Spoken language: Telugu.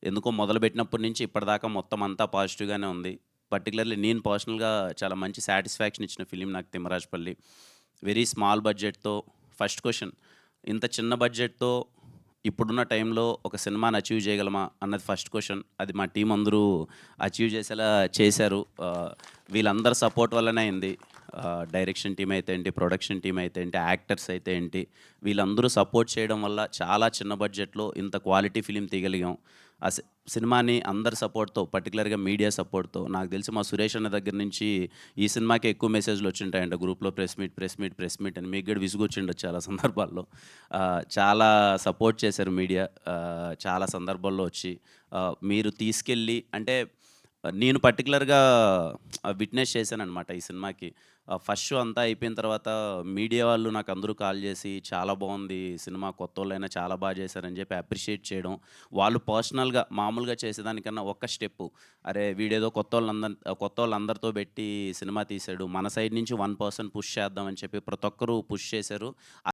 ఎందుకో మొదలుపెట్టినప్పటి నుంచి ఇప్పటిదాకా మొత్తం అంతా పాజిటివ్‌గానే ఉంది. పర్టిక్యులర్‌లీ నేను పర్సనల్‌గా చాలా మంచి సాటిస్ఫాక్షన్ ఇచ్చిన ఫిల్మ్ నాకు 'తిమ్మరాజుపల్లి.' వెరీ స్మాల్ బడ్జెట్‌తో ఫస్ట్ క్వెషన్ ఇంత చిన్న బడ్జెట్‌తో ఇప్పుడున్న టైంలో ఒక సినిమాని అచీవ్ చేయగలమా అన్నది ఫస్ట్ క్వెషన్. అది మా టీమ్ అందరూ అచీవ్ చేసేలా చేశారు. వీళ్ళందరి సపోర్ట్ వల్లనే అయింది. డైరెక్షన్ టీమ్ అయితే ఏంటి, ప్రొడక్షన్ టీమ్ అయితే ఏంటి, యాక్టర్స్ అయితే ఏంటి, వీళ్ళందరూ సపోర్ట్ చేయడం వల్ల చాలా చిన్న బడ్జెట్‌లో ఇంత క్వాలిటీ ఫిల్మ్ తీయగలిగాం. ఆ సినిమాని అందరి సపోర్ట్‌తో పర్టిక్యులర్‌గా మీడియా సపోర్ట్‌తో నాకు తెలిసి మా సురేష్ అన్న దగ్గర నుంచి ఈ సినిమాకే ఎక్కువ మెసేజ్‌లు వచ్చుంటాయంట గ్రూప్‌లో press meet, press meet, press meet అని. మీకు కూడా విసుగొచ్చిండొచ్చు చాలా సందర్భాల్లో. చాలా సపోర్ట్ చేశారు మీడియా. చాలా సందర్భాల్లో వచ్చి మీరు తీసుకెళ్ళి అంటే నేను పర్టిక్యులర్‌గా విట్నెస్ చేశాననమాట ఈ సినిమాకి. ఫస్ట్ షో అంతా అయిపోయిన తర్వాత మీడియా వాళ్ళు నాకందరూ కాల్ చేసి, "చాలా బావుంది సినిమా కొత్తోళ్ళైనా చాలా బా చేశారని" చెప్పి అప్రిషియేట్ చేయడం. వాళ్ళు పర్సనల్‌గా మామూలుగా చేసేదానికన్నా ఒక్క స్టెప్పు, "అరే! వీడేదో కొత్తోళ్ళందరితో పెట్టి సినిమా తీశాడు. మన సైడ్ నుంచి 1% పుష్ చేద్దాం" అని చెప్పి ప్రతి ఒక్కరు పుష్ చేశారు.